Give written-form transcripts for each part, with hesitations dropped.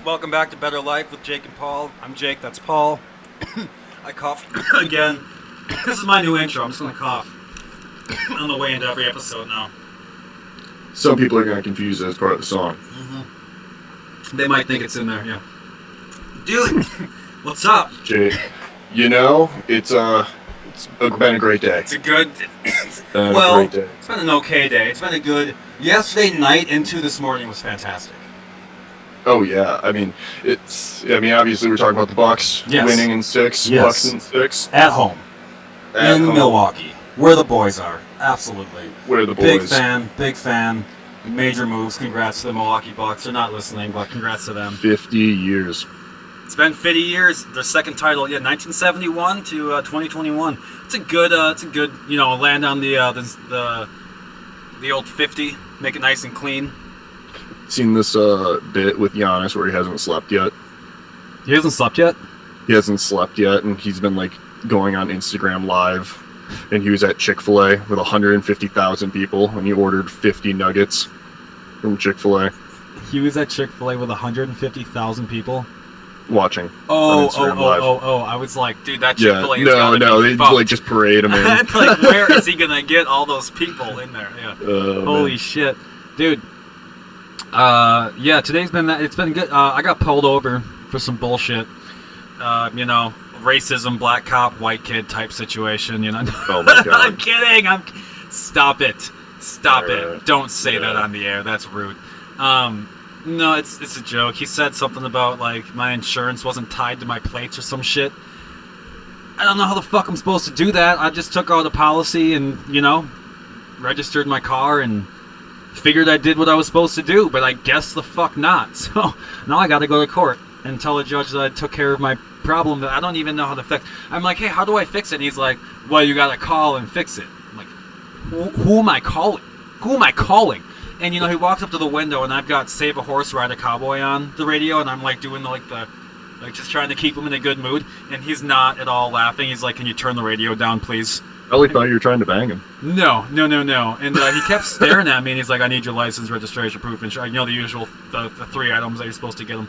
Welcome back to Better Life with Jake and Paul. I'm Jake, that's Paul. I coughed again. This is my new intro. I'm just going to cough on the way into every episode now. Some people are going to confuse it as part of the song. They might think it's in there, yeah. Dude, what's up? Jake, you know, it's been a great day. It's a good... Been well, a great day. it's been an okay day. It's been a good... Yesterday night into this morning was fantastic. Oh yeah, obviously we're talking about the Bucks winning in 6. Yes. Bucks in 6 At home. At in home. Milwaukee, where the boys are. Absolutely. Where the boys. Big fan. Major moves. Congrats to the Milwaukee Bucks. They're not listening, but congrats to them. 50 years. It's been 50 years. Their second title, 1971 to 2021. It's a good, land on the old 50. Make it nice and clean. Seen this bit with Giannis where he hasn't slept yet. He hasn't slept yet? He hasn't slept yet, and he's been going on Instagram Live, and he was at Chick-fil-A with 150,000 people, and he ordered 50 nuggets from Chick-fil-A. He was at Chick-fil-A with 150,000 people? Watching. Oh, Live. I was like, dude, that Chick-fil-A is they just parade him in. Where is he gonna get all those people in there? Yeah. Holy shit. Dude. Today's it's been good. I got pulled over for some bullshit. Racism, black cop, white kid type situation, Oh my god. I'm kidding. Stop it. Right. Don't say that on the air. That's rude. No, it's a joke. He said something about my insurance wasn't tied to my plates or some shit. I don't know how the fuck I'm supposed to do that. I just took out a policy and, registered my car and figured I did what I was supposed to do, but I guess the fuck not. So now I gotta go to court and tell the judge that I took care of my problem that I don't even know how to fix. I'm like, hey, how do I fix it? And he's like, well, you gotta call and fix it. I'm like, who am I calling? Who am I calling? And he walks up to the window and I've got Save a Horse, Ride a Cowboy on the radio, and I'm doing just trying to keep him in a good mood, and he's not at all laughing. He's like, can you turn the radio down, please? I really thought you were trying to bang him. No. And he kept staring at me, and he's like, I need your license, registration, proof, and the usual, the 3 items that you're supposed to get him.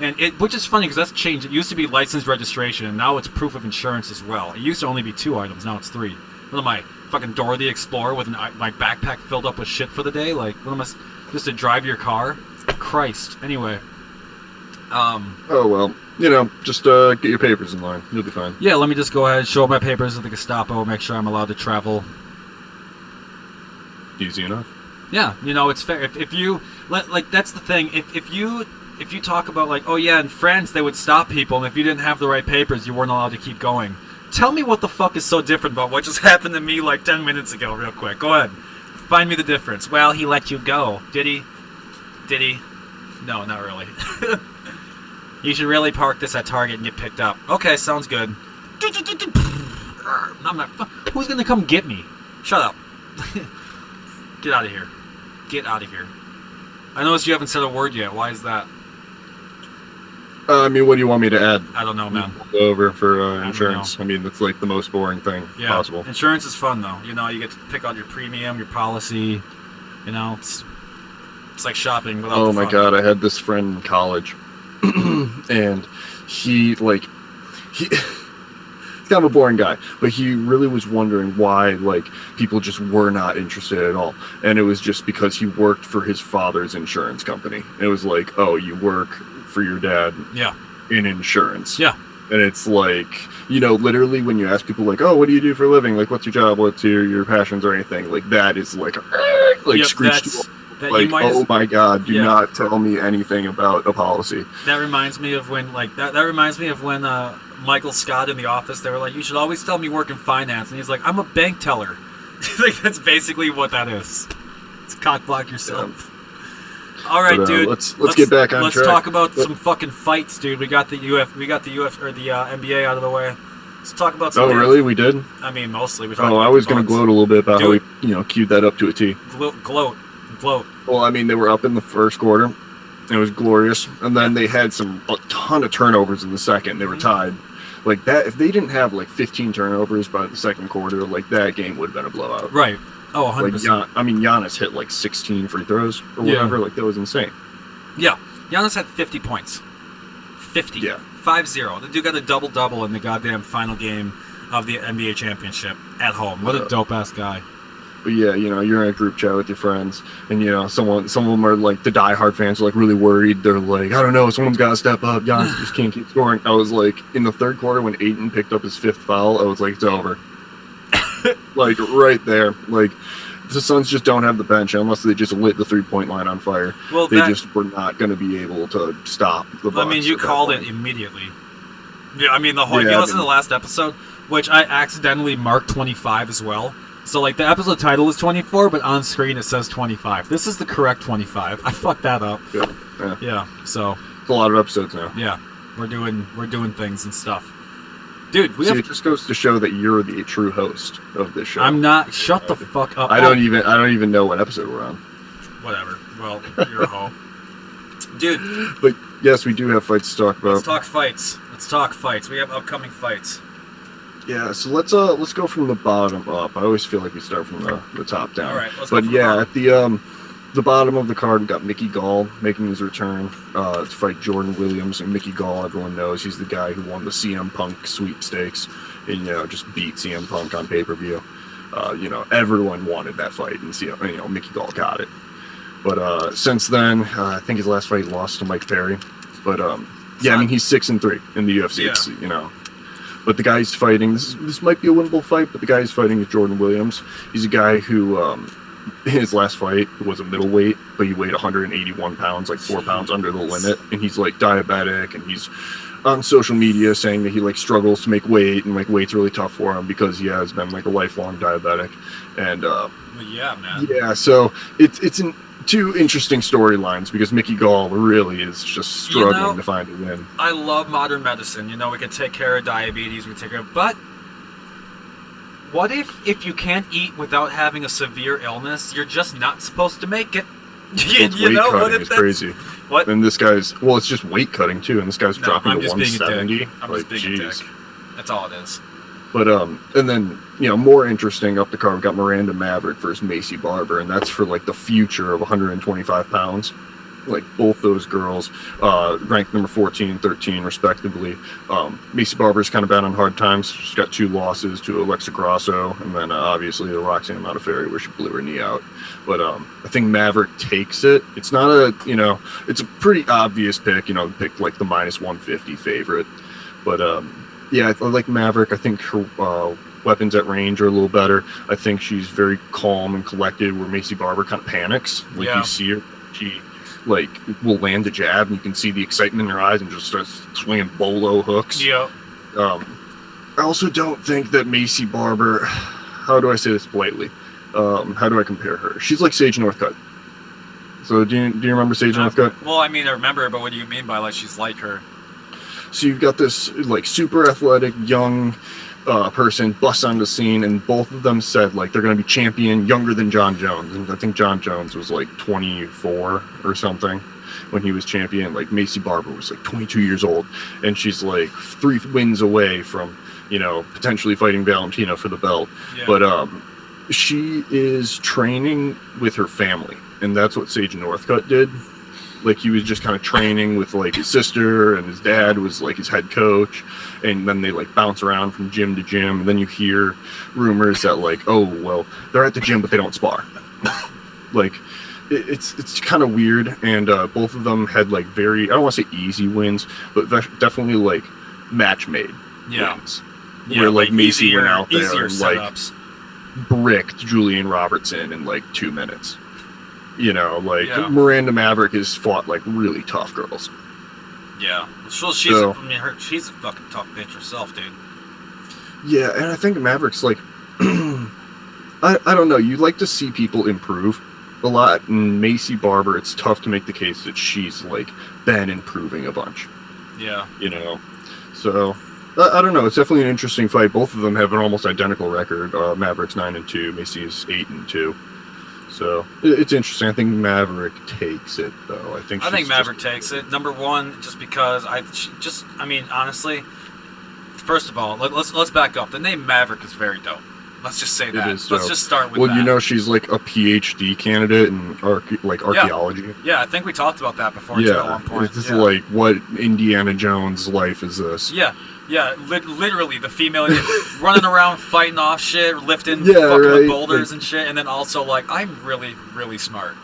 And which is funny because that's changed. It used to be license, registration, and now it's proof of insurance as well. It used to only be 2 items, now it's 3. What am I, fucking Dora the Explorer with my backpack filled up with shit for the day? What am I, just to drive your car? Christ. Anyway. Oh well. Just get your papers in line. You'll be fine. Yeah, let me just go ahead and show my papers to the Gestapo, make sure I'm allowed to travel. Easy enough. Yeah, it's fair. If you that's the thing. If you talk about in France they would stop people, and if you didn't have the right papers, you weren't allowed to keep going. Tell me what the fuck is so different about what just happened to me 10 minutes ago, real quick. Go ahead. Find me the difference. Well, he let you go. Did he? No, not really. You should really park this at Target and get picked up. Okay, sounds good. I'm not. Who's gonna come get me? Shut up. Get out of here. Get out of here. I noticed you haven't said a word yet. Why is that? What do you want me to add? I don't know, man. Over for insurance. That's the most boring thing possible. Insurance is fun though. You get to pick out your premium, your policy. It's like shopping without Oh the my fun. god, I had this friend in college, and he's kind of a boring guy, but he really was wondering why people just were not interested at all, and it was just because he worked for his father's insurance company. And it was oh, you work for your dad in insurance. Yeah. And it's literally when you ask people oh, what do you do for a living? What's your job? What's your passions or anything? That is screeched. Oh my god, do not tell me anything about a policy. That reminds me of when that reminds me of when Michael Scott in The Office, they were like, you should always tell me you work in finance, and he's like, I'm a bank teller. That's basically what that is. It's cock block yourself. All right, dude. Let's get back on track. Let's talk about some fucking fights, dude. We got the NBA out of the way. Let's talk about some. Oh, really? We did? Mostly. I was going to gloat a little bit about how we, queued that up to a T. Gloat. Well, they were up in the first quarter. It was glorious. And then they had a ton of turnovers in the second. They were tied. That, if they didn't have 15 turnovers by the second quarter, that game would have been a blowout. Right. Oh, 100%. Giannis hit 16 free throws or whatever. That was insane. Yeah. Giannis had 50 points. 50. Yeah. 5-0. The dude got a double-double in the goddamn final game of the NBA championship at home. What a dope-ass guy. But yeah, you're in a group chat with your friends, and some of them are like the diehard fans are like really worried. They're like, I don't know, someone's got to step up. Giannis just can't keep scoring. I was like, in the third quarter when Ayton picked up his 5th foul, I was like, it's over. Like right there. Like the Suns just don't have the bench unless they just lit the 3-point line on fire. Well, they just were not going to be able to stop the Bucks. I mean, you called it immediately. Yeah, I mean, if you listen to the last episode, which I accidentally marked 25 as well. So, like, the episode title is 24, but on screen it says 25. This is the correct 25. I fucked that up. Yeah. So it's a lot of episodes now. Yeah, we're doing things and stuff, dude. It just goes to show that you're the true host of this show. I'm not. Shut the fuck up. I don't even know what episode we're on. Whatever. Well, you're a hoe, dude. But yes, we do have fights to talk about. Let's talk fights. We have upcoming fights. Yeah, so let's go from the bottom up. I always feel like we start from the top down. All right, let's go from the bottom. At the bottom of the card, we got Mickey Gall making his return to fight Jordan Williams. And Mickey Gall, everyone knows, he's the guy who won the CM Punk sweepstakes and just beat CM Punk on pay-per-view. Everyone wanted that fight, and Mickey Gall got it. But since then, I think his last fight he lost to Mike Perry. But I mean, he's 6-3 in the UFC. Yeah. It's, But the guy he's fighting, this might be a winnable fight, but the guy he's fighting is Jordan Williams. He's a guy who, his last fight was a middleweight, but he weighed 181 pounds, like 4 pounds under the limit. And he's like diabetic, and he's on social media saying that he like struggles to make weight, and like weight's really tough for him because he has been like a lifelong diabetic. And yeah, man. Yeah, so it's two interesting storylines because Mickey Gall really is just struggling to find a win. I love modern medicine. We can take care of diabetes, but what if you can't eat without having a severe illness? You're just not supposed to make it. Weight cutting is crazy. What? And this guy's it's just weight cutting too, and this guy's dropping to 170. I'm just being a dick. That's all it is. But and then more interesting up the card, we got Miranda Maverick versus Macy Barber, and that's for like the future of 125 pounds. Like both those girls ranked number 14 and 13 respectively. Macy Barber's kind of bad on hard times. She's got 2 losses to Alexa Grasso, and then obviously the Roxanne Modafferi where she blew her knee out. But I think Maverick takes it. It's not it's a pretty obvious pick. Picked like the -150 favorite. But yeah, I like Maverick. I think her weapons at range are a little better. I think she's very calm and collected, where Macy Barber kind of panics. You see her, she will land a jab, and you can see the excitement in her eyes, and just starts swinging bolo hooks. Yeah. I also don't think that Macy Barber. How do I say this politely? How do I compare her? She's like Sage Northcutt. So do you remember Sage Northcutt? Well, I mean, I remember, but what do you mean by she's like her? So you've got this like super athletic young person busts on the scene, and both of them said they're going to be champion younger than John Jones. And I think John Jones was 24 or something when he was champion. Macy Barber was 22 years old, and she's 3 wins away from potentially fighting Valentina for the belt. Yeah. But she is training with her family, and that's what Sage Northcutt did. He was just kind of training with his sister, and his dad was his head coach, and then they bounce around from gym to gym, and then you hear rumors that they're at the gym but they don't spar. It's kind of weird, and both of them had very, I don't want to say easy wins, but definitely match made wins. Yeah, where Macy went out there and setups. Bricked Julian Robertson in 2 minutes. Miranda Maverick has fought really tough girls. Yeah, she's a fucking tough bitch herself, dude. Yeah, and I think Maverick's I don't know. You like to see people improve a lot, and Macy Barber, it's tough to make the case that she's been improving a bunch. Yeah. So I don't know. It's definitely an interesting fight. Both of them have an almost identical record. Maverick's 9-2, Macy's 8-2. So it's interesting. I think Maverick takes it, though. I think Maverick takes it. Number one, just because honestly, first of all, let's back up. The name Maverick is very dope. Let's just say It that. is Let's dope. just start with Well, that. you know, she's like a PhD candidate in archaeology. Yeah, I think we talked about that before too at one point. This is Yeah. like, what Indiana Jones life is this? Yeah, literally the female running around fighting off shit, lifting Yeah, fucking with right, boulders like- and shit, and then also like, I'm really, really smart.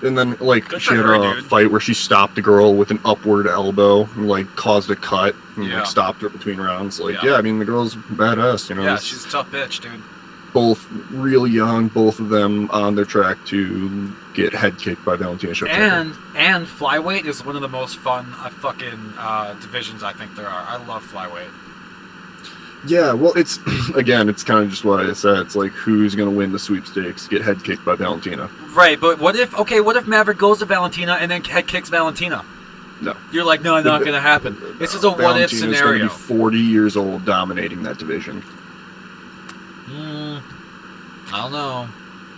And then, like, Good she for had her, a dude. fight where she stopped a girl with an upward elbow and, like, caused a cut and, Yeah. like, stopped her between rounds. Like, Yeah. yeah, I mean, the girl's badass, you know. Yeah, it's she's a tough bitch, dude. both real young, both of them on their track to get head kicked by Valentina Shevchenko. And flyweight is one of the most fun fucking divisions I think there are. I love flyweight. Yeah, well, it's, again, it's kind of just what I said. It's like, who's going to win the sweepstakes, get head kicked by Valentina? Right, but what if Maverick goes to Valentina and then head kicks Valentina? No. You're like, no, not gonna happen. This is a what if Valentina's scenario. Gonna be 40 years old, dominating that division. I don't know.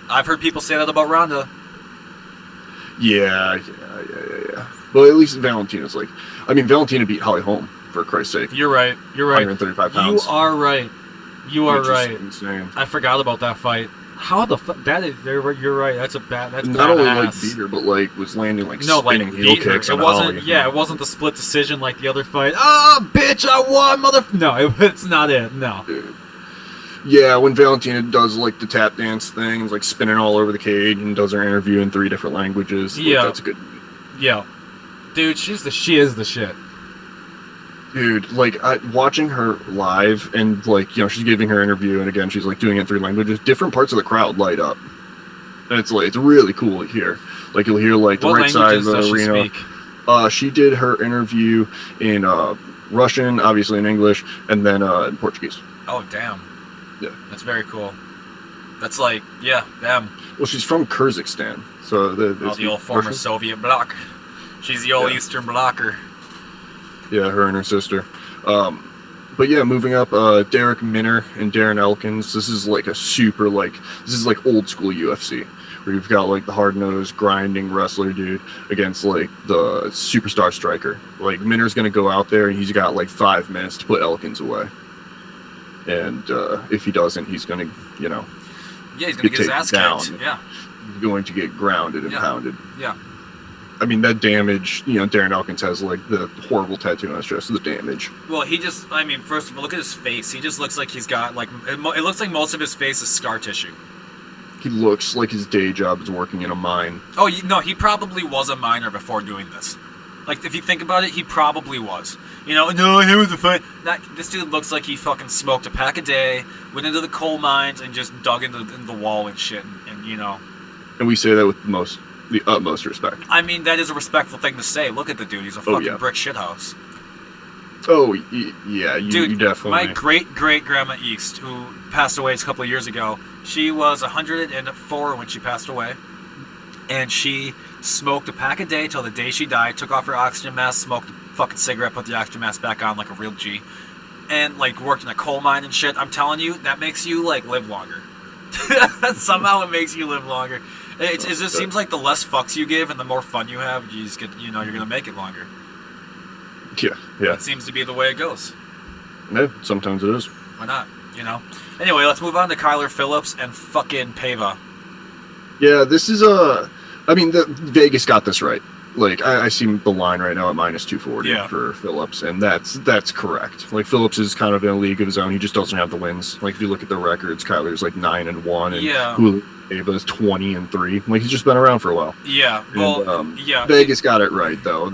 I've heard people say that about Ronda. Yeah. Well, at least Valentina's like, I mean, Valentina beat Holly Holm, for Christ's sake. You're right. 135 pounds. You are right. You are which is right. insane. I forgot about that fight. How the fuck? That is. You're right. That's Not only like badass. beat her, but like was landing like No, like spinning heel beat her. kicks. It on wasn't. Holly. Yeah, it wasn't the split decision like the other fight. Oh, bitch! I won, mother. No, it's not it. No. Dude. Yeah, when Valentina does like the tap dance thing, like spinning all over the cage, and does her interview in 3 different languages. Like, Yeah. that's good. Yeah, dude, she is the shit. Dude, like watching her live, and like, you know, she's giving her interview, and again she's like doing it in 3 languages. Different parts of the crowd light up, and it's like, it's really cool to hear. Like, you'll hear like the What right side of languages the does she arena. speak? She did her interview in Russian, obviously in English, and then in Portuguese. Oh, damn. Yeah. That's very cool. That's like, yeah, them. Well, she's from Kyrgyzstan, so The old former Russian? Soviet bloc. She's the old Yeah. Eastern blocker. Yeah, her and her sister. But yeah, moving up, Derek Minner and Darren Elkins. This is like a super, like, this is like old school UFC, where you've got like the hard-nosed, grinding wrestler dude against like the superstar striker. Like, Minner's gonna go out there and he's got like 5 minutes to put Elkins away. And if he doesn't, he's gonna, you know, Yeah, he's gonna get his taken ass down. kicked. Yeah, going to get grounded and Yeah. pounded. yeah. I mean, that damage, you know, Darren Elkins has like the horrible tattoo on his chest, the damage. Well, he just, I mean, first of all, look at his face. He just looks like he's got, like, it looks like most of his face is scar tissue. He looks like his day job is working in a mine. Oh, no, he probably was a miner before doing this. Like, if you think about it, he probably was. You know, no, he was a fight. This dude looks like he fucking smoked a pack a day, went into the coal mines, and just dug into the wall and shit, and you know. And we say that with the utmost respect. I mean, that is a respectful thing to say. Look at the dude. He's a fucking brick shithouse. Oh, yeah, Dude, you definitely. my great-great-grandma East, who passed away a couple of years ago, she was 104 when she passed away. And she smoked a pack a day till the day she died, took off her oxygen mask, smoked a fucking cigarette, put the oxygen mask back on like a real G. And, like, worked in a coal mine and shit. I'm telling you, that makes you, like, live longer. Somehow it makes you live longer. It just seems like the less fucks you give and the more fun you have, you just get, you know, you're going to make it longer. Yeah. That seems to be the way it goes. Yeah, sometimes it is. Why not? You know? Anyway, let's move on to Kyler Phillips and fucking Pava. Yeah, this is I mean, Vegas got this right. Like, I see the line right now at -240 for Phillips, and that's correct. Like, Phillips is kind of in a league of his own. He just doesn't have the wins. Like, if you look at the records, Kyler's like 9-1, and Ava's 20-3. Like, he's just been around for a while. Yeah, well, and, Vegas got it right though.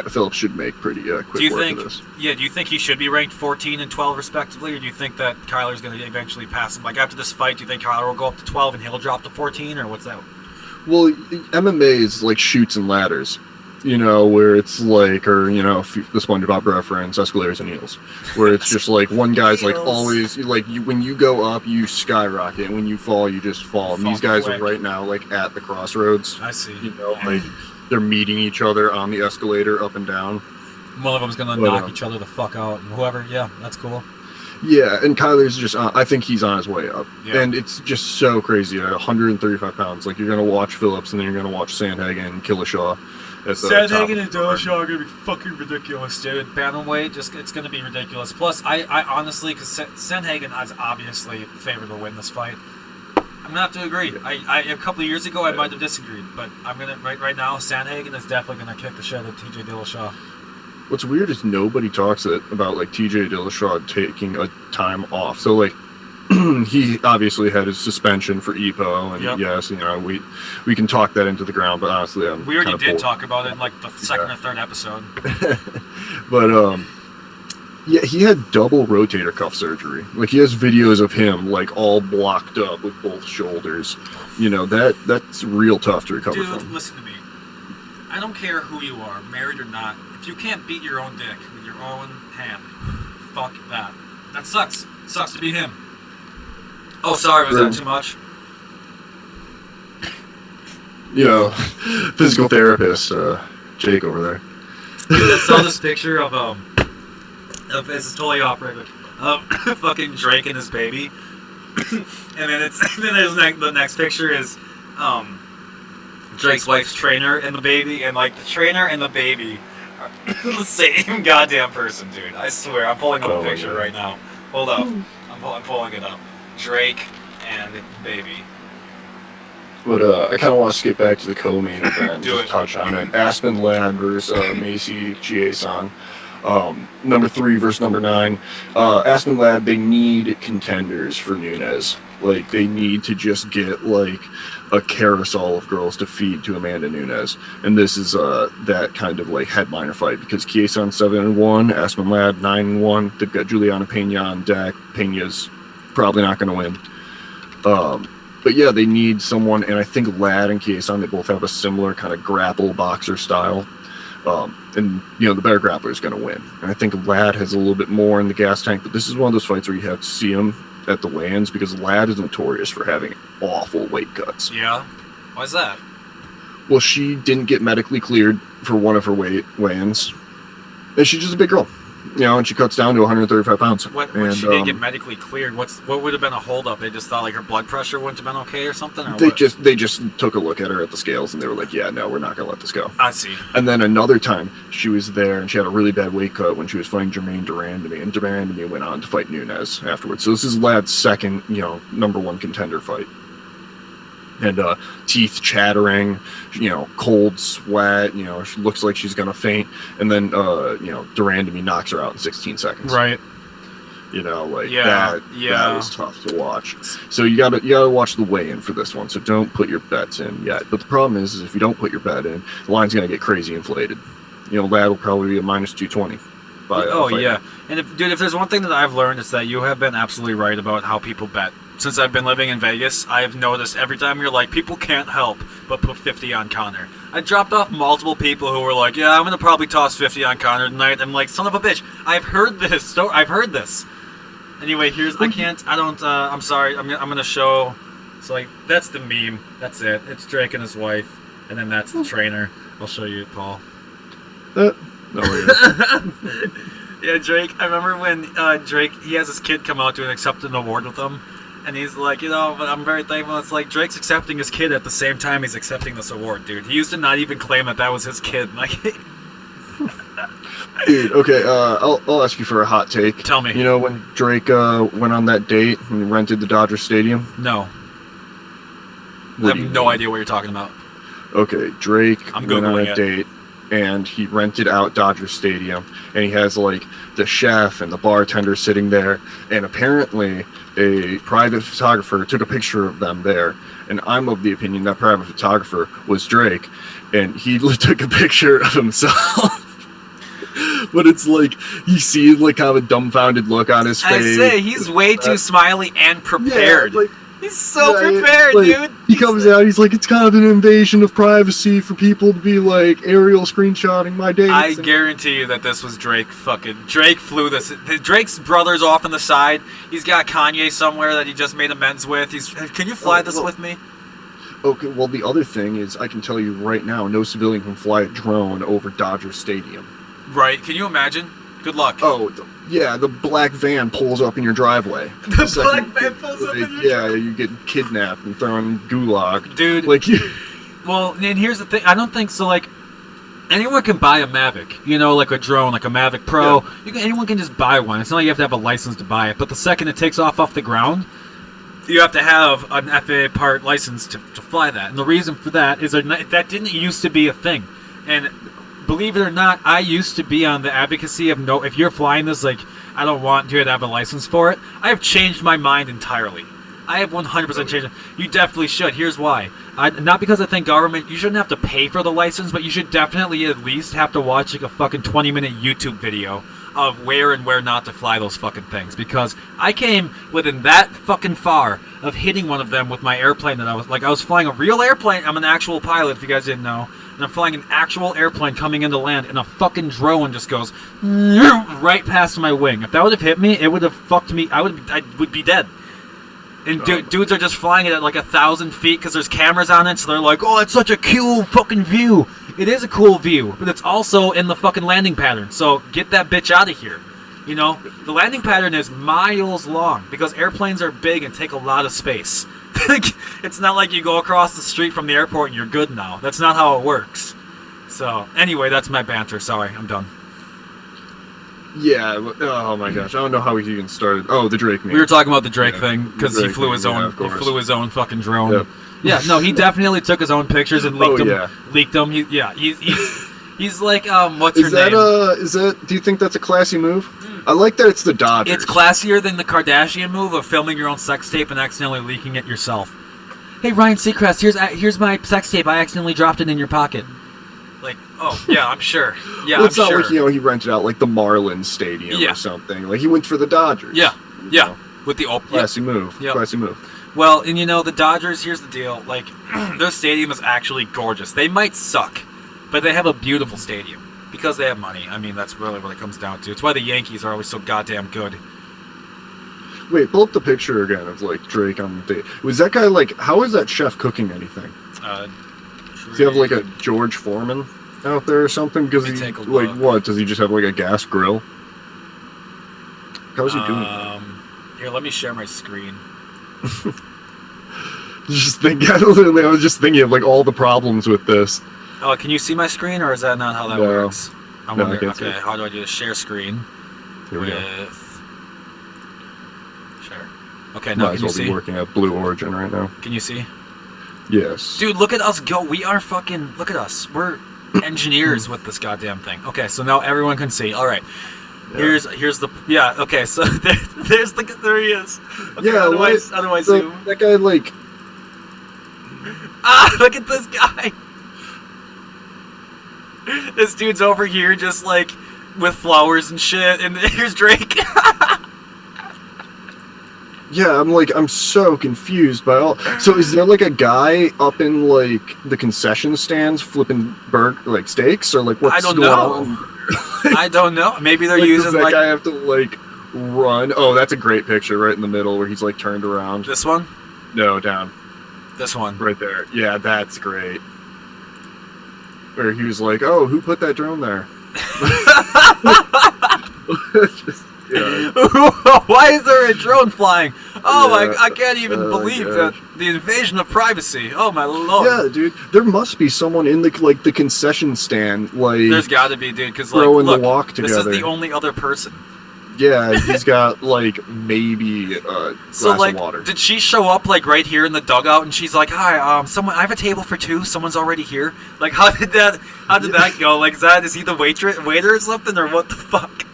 Phillips should make pretty quick work of this. Yeah, do you think he should be ranked 14 and 12 respectively, or do you think that Kyler's going to eventually pass him? Like, after this fight, do you think Kyler will go up to 12 and he'll drop to 14, or what's that? Well, MMA is like chutes and ladders, you know, where it's like, or, you know, the SpongeBob reference, escalators and heels, where it's just like one guy's like always, like, when you go up, you skyrocket, and when you fall, you just fall. And these guys are right now like at the crossroads. I see. You know, like they're meeting each other on the escalator up and down. One of them's going to knock each other the fuck out, and whoever, that's cool. Yeah, and Kyler's just, I think he's on his way up. Yeah. And it's just so crazy at 135 pounds. Like, you're going to watch Phillips, and then you're going to watch Sandhagen and Killishaw. at the top Sandhagen and of the card. Dillashaw are gonna be fucking ridiculous, dude. Bantamweight, it's gonna be ridiculous. Plus, I honestly, because Sandhagen is obviously favored to win this fight. I'm gonna have to agree. Yeah. A couple of years ago, I might have disagreed, but I'm gonna right now. Sandhagen is definitely gonna kick the shit out of T.J. Dillashaw. What's weird is nobody talks about like T.J. Dillashaw taking a time off. So like he obviously had his suspension for EPO, and Yep. yes, we can talk that into the ground. But honestly, We already kinda did bored. talk about it in like the second or third episode. But yeah, he had double rotator cuff surgery. Like he has videos of him like all blocked up with both shoulders. That's real tough to recover Dude, from. listen to me. I don't care who you are, married or not. If you can't beat your own dick with your own hand, fuck that. That sucks. Sucks to be him. Oh, sorry, was that too much? Physical therapist Jake over there. Dude, I saw this picture of this is totally off record, of fucking Drake and his baby, and then the next picture is Drake's wife's trainer and the baby, and like the trainer and the baby are the same goddamn person, dude. I swear, I'm pulling up a picture right now. Hold up, I'm pulling it up. Drake and the baby. But I kind of want to skip back to the co-main event. Do just it. touch on it. Aspen Ladd versus Macy Chiasson. Number 3 versus number 9. Aspen Ladd, they need contenders for Nunes. Like, they need to just get, like, a carousel of girls to feed to Amanda Nunes. And this is that kind of, like, headliner fight. Because Chiasson 7-1, Aspen Ladd 9-1. They've got Juliana Pena on deck. Pena's probably not going to win. But yeah, they need someone, and I think Ladd and Chiasson, they both have a similar kind of grapple boxer style. And the better grappler is going to win. And I think Ladd has a little bit more in the gas tank, but this is one of those fights where you have to see him at the weigh-ins because Ladd is notorious for having awful weight cuts. Yeah? Why's that? Well, she didn't get medically cleared for one of her weigh-ins, and she's just a big girl. And she cuts down to 135 pounds. When she didn't get medically cleared, what would have been a holdup? They just thought like her blood pressure wouldn't have been okay or something? Or They what? just took a look at her at the scales and they were like, yeah, no, we're not gonna let this go. I see. And then another time she was there and she had a really bad weight cut when she was fighting Jermaine Durandamy, and Durandamy went on to fight Nunes afterwards. So this is Ladd's second, number 1 contender fight. And teeth chattering, cold sweat, she looks like she's gonna faint, and then Durandamy knocks her out in 16 seconds. Right. That was tough to watch. So you gotta watch the weigh-in for this one. So don't put your bets in yet. But the problem is if you don't put your bet in, the line's gonna get crazy inflated. Ladd will probably be a -220. Yeah. And if there's one thing that I've learned, it's that you have been absolutely right about how people bet. Since I've been living in Vegas, I've noticed every time you're like, people can't help but put 50 on Conor. I dropped off multiple people who were like, yeah, I'm going to probably toss 50 on Conor tonight. I'm like, son of a bitch, I've heard this. I've heard this. Anyway, I'm sorry, I'm going to show, it's like, that's the meme. That's it. It's Drake and his wife, and then that's the trainer. I'll show you, Paul. No worries. Yeah, Drake, I remember when Drake, he has his kid come out to accept an award with him. And he's like, but I'm very thankful. It's like Drake's accepting his kid at the same time he's accepting this award, dude. He used to not even claim that was his kid. Like, dude, okay, I'll ask you for a hot take. Tell me. When Drake went on that date and rented the Dodger Stadium? No. I have no idea what you're talking about. Okay, Drake I'm went on Googling a date and he rented out Dodger Stadium, and he has like the chef and the bartender sitting there, and apparently a private photographer took a picture of them there, and I'm of the opinion that private photographer was Drake, and he took a picture of himself. But it's like you see like kind of a dumbfounded look on his face. I say he's way too smiley and prepared. Yeah, he's so prepared, dude. He comes out, he's like, it's kind of an invasion of privacy for people to be like aerial screenshotting my dates. I guarantee you that this was Drake. Drake flew this. Drake's brother's off on the side. He's got Kanye somewhere that he just made amends with. Can you fly this with me? Okay, well, the other thing is, I can tell you right now, no civilian can fly a drone over Dodger Stadium. Right, can you imagine? Good luck. Oh, yeah, the black van pulls up in your driveway. The black van pulls up in your driveway? Yeah, you get kidnapped and thrown in gulag. Dude. Like, Well, and here's the thing. I don't think so, like, anyone can buy a Mavic, you know, like a drone, like a Mavic Pro. Yeah. Anyone can just buy one. It's not like you have to have a license to buy it. But the second it takes off the ground, you have to have an FAA part license to fly that. And the reason for that is that didn't used to be a thing. And believe it or not, I used to be on the advocacy of no, if you're flying this, like, I don't want you to have a license for it. I have changed my mind entirely. I have 100% changed it. You definitely should. Here's why. Not because I think government, you shouldn't have to pay for the license, but you should definitely at least have to watch like a fucking 20-minute YouTube video of where and where not to fly those fucking things. Because I came within that fucking far of hitting one of them with my airplane that I was flying a real airplane. I'm an actual pilot, if you guys didn't know. And I'm flying an actual airplane coming into land, and a fucking drone just goes right past my wing. If that would have hit me, it would have fucked me. I would be dead. And dudes are just flying it at like 1,000 feet because there's cameras on it, so they're like, oh, it's such a cool fucking view. It is a cool view, but it's also in the fucking landing pattern, so get that bitch out of here. You know, the landing pattern is miles long because airplanes are big and take a lot of space. It's not like you go across the street from the airport and you're good now. That's not how it works. So, anyway, that's my banter. Sorry, I'm done. Yeah. Oh my gosh, I don't know how we even started. Oh, the Drake meme. We were talking about the Drake thing because he flew his own. He flew his own fucking drone. Yep. Yeah. No, he definitely took his own pictures and leaked them. Yeah. Leaked them. He's like what's her name? Do you think that's a classy move? I like that it's the Dodgers. It's classier than the Kardashian move of filming your own sex tape and accidentally leaking it yourself. Hey Ryan Seacrest, here's my sex tape. I accidentally dropped it in your pocket. Like, oh yeah, I'm sure. Yeah, well, it's not like he rented out like the Marlins Stadium or something. Like he went for the Dodgers. Yeah, yeah. With the classy move. Yep. Classy move. Well, and you know the Dodgers. Here's the deal. Like, their stadium is actually gorgeous. They might suck, but they have a beautiful stadium because they have money. I mean, that's really what it comes down to. It's why the Yankees are always so goddamn good. Wait, pull up the picture again of like Drake on the date. Was that guy like? How is that chef cooking anything? Does he have like a George Foreman out there or something? Because he like what? Does he just have like a gas grill? How's he doing that? Here, let me share my screen. I was just thinking of like all the problems with this. Oh, can you see my screen, or is that not how that works? I can't see. How do I do the share screen? Here we go. Share. Okay, now can you see? Be working at Blue Origin right now. Can you see? Yes. Dude, look at us go. We are fucking. Look at us. We're engineers with this goddamn thing. Okay, so now everyone can see. All right. Yeah. Here's the okay, so there he is. Okay, yeah, how do I zoom? That guy like look at this guy. This dude's over here just like with flowers and shit, and here's Drake. Yeah, I'm so confused by all. So is there like a guy up in like the concession stands flipping steaks or like what's going on? I don't know. Maybe they're using does that guy have to like run? Oh, that's a great picture right in the middle where he's like turned around. This one? No, down. This one. Right there. Yeah, that's great. Where he was like, "Oh, who put that drone there?" Why is there a drone flying? Oh my! I can't even believe that the invasion of privacy. Oh my lord! Yeah, dude, there must be someone in the concession stand. Like, there's got to be, dude, because throwing the walk together. This is the only other person. Yeah, he's got like maybe a glass of water. Did she show up like right here in the dugout and she's like, "Hi, I have a table for two. Someone's already here." Like, how did that go? Like, is he the waiter or something, or what the fuck?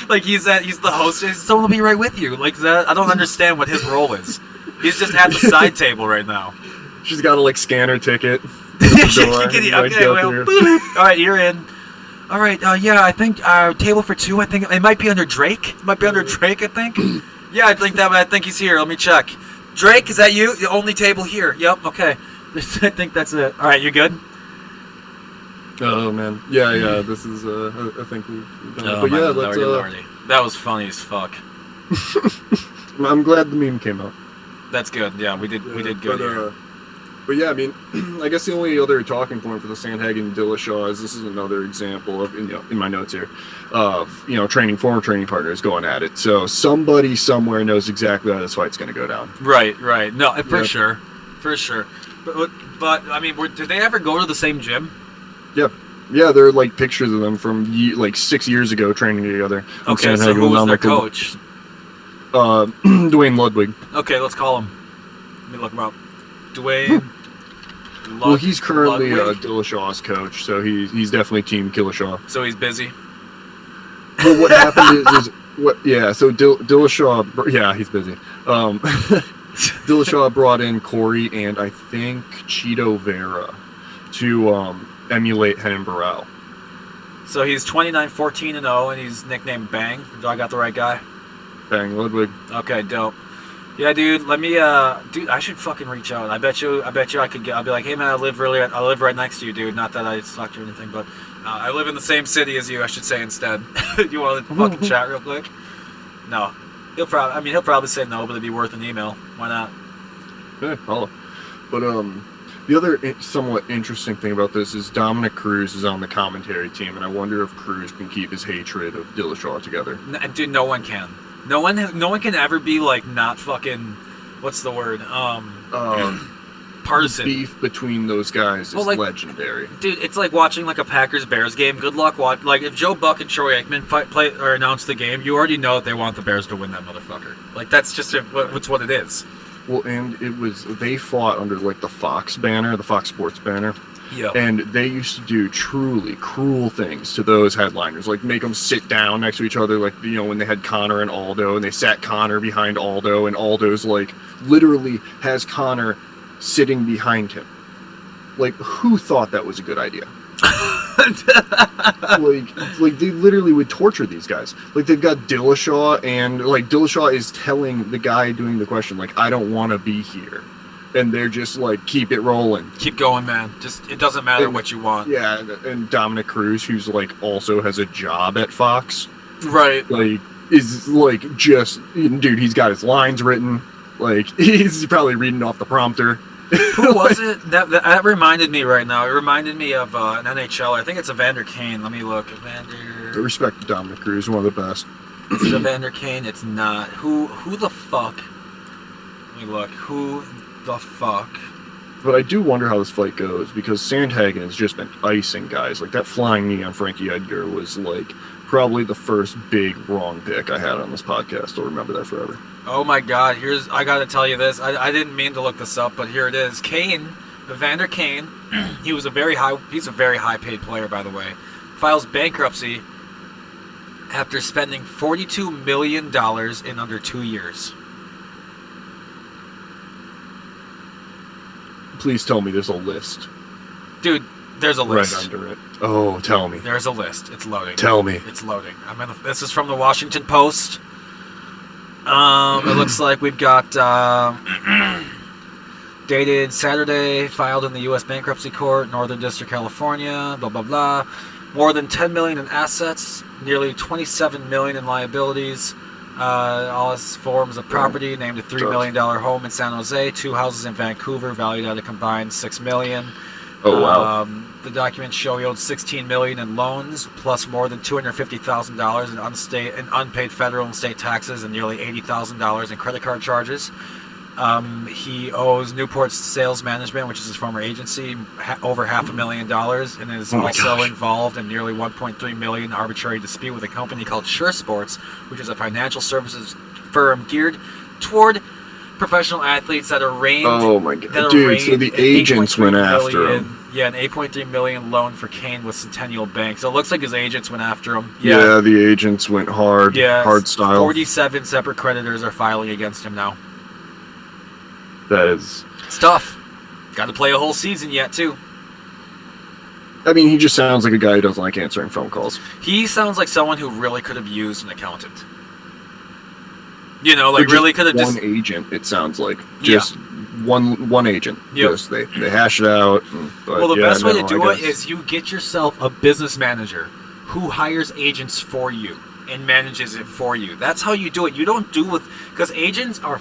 Like he's the host. Someone will be right with you. Like that. I don't understand what his role is. He's just at the side table right now. She's got to like scan her ticket. Okay, all right, you're in. All right, yeah, I think table for two. I think it might be under Drake. It might be under Drake, I think. Yeah, I think he's here. Let me check. Drake, is that you? The only table here. Yep. Okay. I think that's it. All right, you good? Oh man, yeah. This is I think we've done it. But yeah, Lordy. That was funny as fuck. I'm glad the meme came out. That's good. Yeah, we did good here. But yeah, I mean, I guess the only other talking point for the Sandhagen Dillashaw is this is another example of in my notes here of former training partners going at it. So somebody somewhere knows exactly how this fight's going to go down. Right. No, for sure. But I mean, did they ever go to the same gym? Yeah. Yeah, there are like pictures of them from like 6 years ago training together. Okay, so who was their coach? Dwayne Ludwig. Okay, let's call him. Let me look him up. Dwayne. Well, he's currently Ludwig? Dillashaw's coach, so he's definitely Team Dillashaw. So he's busy. Well, what happened is what? Yeah, so Dillashaw. Yeah, he's busy. Dillashaw brought in Corey and I think Cheeto Vera to emulate Henan Barrow. So he's 29-14-0, and he's nicknamed Bang. Do I got the right guy? Bang Ludwig. Okay, dope. Yeah, dude. Let me. Dude, I should fucking reach out. I bet you I could get. I'll be like, hey man, I live right next to you, dude. Not that I sucked you or anything, but I live in the same city as you. I should say instead. You want to fucking chat real quick? No. He'll probably say no, but it'd be worth an email. Why not? Yeah, holla. But the other somewhat interesting thing about this is Dominic Cruz is on the commentary team, and I wonder if Cruz can keep his hatred of Dillashaw together. Dude, no one can. No one can ever be like not fucking. What's the word? Partisan. Beef between those guys is legendary. Dude, it's like watching like a Packers-Bears game. Good luck like if Joe Buck and Troy Aikman play or announce the game, you already know that they want the Bears to win that motherfucker. Like that's just what it is. Well, and they fought under like the Fox banner, the Fox Sports banner. Yeah. And they used to do truly cruel things to those headliners, like make them sit down next to each other, like, you know, when they had Connor and Aldo, and they sat Connor behind Aldo, and Aldo's like literally has Connor sitting behind him. Like, who thought that was a good idea? like they literally would torture these guys. Like, they've got Dillashaw, and like Dillashaw is telling the guy doing the question, like, I don't want to be here. And they're just like, keep it rolling. Keep going, man. Just, it doesn't matter what you want. Yeah, and Dominic Cruz, who's like also has a job at Fox. Right. Like, is like just, dude, he's got his lines written. Like, he's probably reading off the prompter. Who was it? That reminded me right now. It reminded me of an NHL. I think it's Evander Kane. Let me look. I respect Dominic Cruz, one of the best. Is it Evander Kane? It's not. Who the fuck? Let me look. Who the fuck? But I do wonder how this fight goes, because Sandhagen has just been icing guys. Like, that flying knee on Frankie Edgar was like probably the first big wrong pick I had on this podcast. I'll remember that forever. Oh my god, I gotta tell you this. I didn't mean to look this up, but here it is. Kane, Evander Kane, he's a very high paid player, by the way, files bankruptcy after spending $42 million in under 2 years. Please tell me there's a list. Dude, there's a list. Right under it. Oh, tell me. There's a list. It's loading. Tell me. It's loading. This is from the Washington Post. It looks like we've got dated Saturday, filed in the U.S. Bankruptcy Court, Northern District, California, blah, blah, blah. More than $10 million in assets, nearly $27 million in liabilities. All his forms of property, named a $3 million home in San Jose, 2 houses in Vancouver, valued at a combined $6 million. Oh, wow. The documents show he owed $16 million in loans, plus more than $250,000 in unpaid federal and state taxes, and nearly $80,000 in credit card charges. He owes Newport Sales Management, which is his former agency, over $500,000, and is also involved in nearly $1.3 million arbitrary dispute with a company called Sure Sports, which is a financial services firm geared toward professional athletes that arraigned. Oh my god, dude! So the agents went after him. Yeah, an $8.3 million loan for Kane with Centennial Bank. So it looks like his agents went after him. Yeah, the agents went hard. Yeah, hard style. 47 separate creditors are filing against him now. That is... It's tough. Got to play a whole season yet, too. I mean, he just sounds like a guy who doesn't like answering phone calls. He sounds like someone who really could have used an accountant. You know, like really could have just... One agent, it sounds like. Just one agent. Yep. Just they hash it out. Well, the best way to do it is you get yourself a business manager who hires agents for you and manages it for you. That's how you do it. You don't do with... Because agents are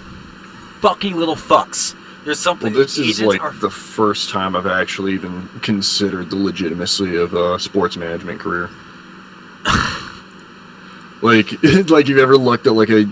fucking little fucks. There's something... Well, this is like the first time I've actually even considered the legitimacy of a sports management career. Like, like you've ever looked at like a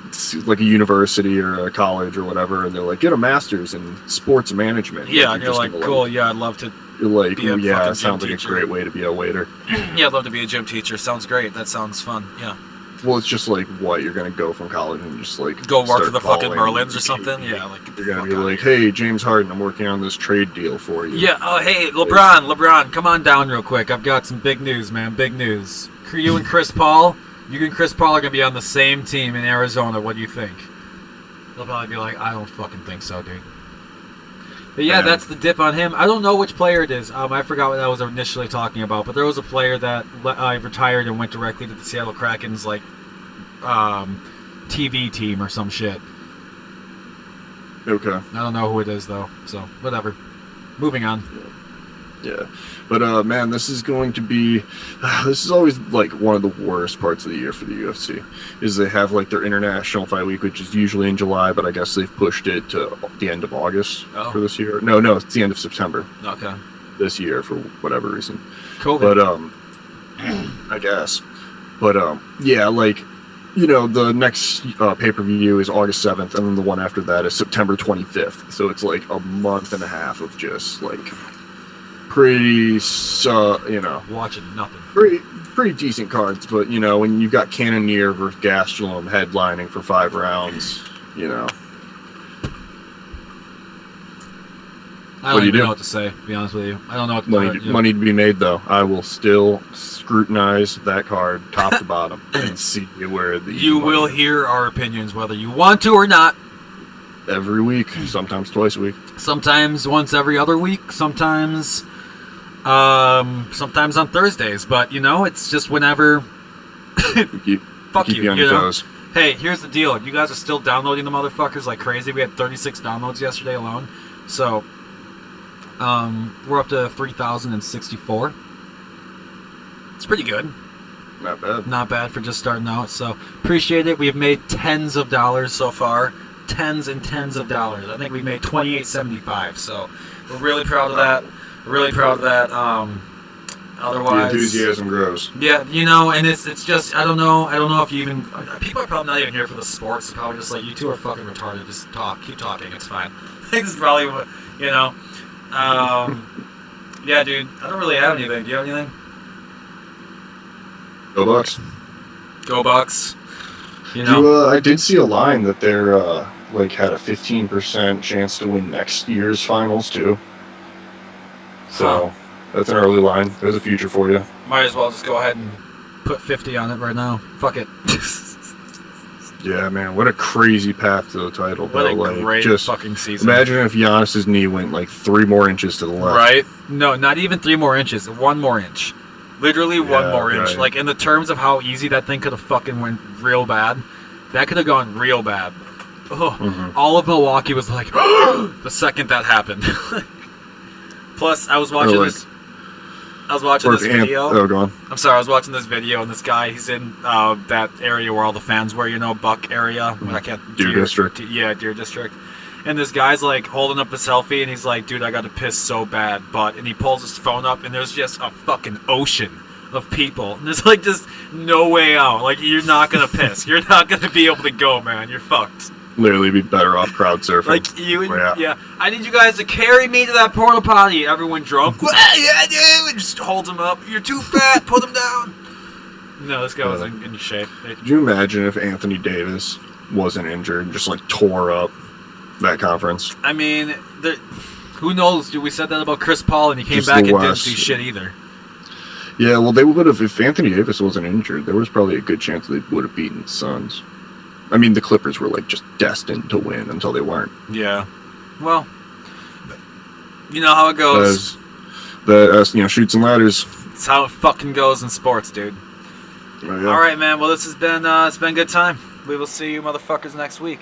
university or a college or whatever, and they're like, get a master's in sports management. Yeah, like, and you're like, cool. Yeah, I'd love to. You're like, be a yeah, fucking that sounds gym like teacher. a great way to be a waiter. Yeah, I'd love to be a gym teacher. Sounds great. That sounds fun. Yeah. Well, it's just like what you're gonna go from college and just like Go work start for the fucking calling Merlins or something. Yeah, like You're gonna be like, hey, James Harden, I'm working on this trade deal for you. yeah. Oh, hey, LeBron, come on down real quick. I've got some big news, man. Big news. You and Chris Paul, are gonna be on the same team in Arizona. What do you think? They'll probably be like, I don't fucking think so, dude. But yeah, Man. that's the dip on him. I don't know which player it is. I forgot what I was initially talking about, but there was a player that retired and went directly to the Seattle Kraken's like TV team or some shit. Okay. I don't know who it is though, so whatever. Moving on. Yeah. But man, this is going to be this is always like one of the worst parts of the year for the UFC. Is they have like their international fight week, which is usually in July, but I guess they've pushed it to the end of August for this year. No, it's the end of September. Okay. This year for whatever reason. COVID. But I guess. But yeah, like, you know, the next pay-per-view is August 7th, and then the one after that is September 25th. So it's like a month and a half of just like pretty, you know, watching nothing. Pretty decent cards. But you know, when you've got Cannonier versus Gastelum headlining for 5 rounds, you know. I don't even know what to say, to be honest with you. I don't know what to do. Money to be made, though. I will still scrutinize that card top to bottom and see where the... You will hear our opinions, whether you want to or not. Every week, sometimes twice a week. Sometimes once every other week. Sometimes on Thursdays. But, you know, it's just whenever... Fuck you on your toes. Hey, here's the deal. You guys are still downloading the motherfuckers like crazy. We had 36 downloads yesterday alone. So... we're up to 3,064. It's pretty good. Not bad. Not bad for just starting out. So appreciate it. We've made tens of dollars so far. Tens and tens of dollars. I think we made $28.75. So we're really proud of that. Really proud of that. Otherwise, the enthusiasm grows. Yeah, you know, and it's just I don't know if you even people are probably not even here for the sports. It's probably just like you two are fucking retarded. Just keep talking. It's fine. I think this is probably what you know. Yeah, dude. I don't really have anything. Do you have anything? Go Bucks. Go Bucks. You know, I did see a line that they're like had a 15% chance to win next year's finals too. So that's an early line. There's a future for you. Might as well just go ahead and put 50 on it right now. Fuck it. Yeah, man, what a crazy path to the title. What a like, great just fucking season. Imagine if Giannis's knee went like 3 more inches to the left. Right? No, not even 3 more inches. 1 more inch. Literally 1 more inch. Right. Like, in the terms of how easy that thing could have fucking went real bad, that could have gone real bad. All of Milwaukee was like, the second that happened. Plus, I was watching this video. Oh, go on. I'm sorry, I was watching this video, and this guy, he's in that area where all the fans were, you know, Buck area. When I can't... Deer District. Deer District. And this guy's, like, holding up a selfie, and he's like, dude, I got to piss so bad, but... And he pulls his phone up, and there's just a fucking ocean of people. And there's, like, just no way out. Like, you're not going to piss. You're not going to be able to go, man. You're fucked. Literally be better off crowd surfing. Like, yeah. I need you guys to carry me to that porta potty. Everyone drunk. Yeah, dude. Just holds him up. You're too fat. Put him down. No, this guy was in shape. Could you imagine if Anthony Davis wasn't injured and just, like, tore up that conference? I mean, who knows, dude? We said that about Chris Paul, and he came Just back the and didn't West. do shit either. Yeah, well, they would have, if Anthony Davis wasn't injured, there was probably a good chance they would have beaten the Suns. I mean, the Clippers were, like, just destined to win until they weren't. Yeah. Well, you know how it goes. You know, shoots and ladders. It's how it fucking goes in sports, dude. Oh, yeah. All right, man. Well, this has been it's been a good time. We will see you motherfuckers next week.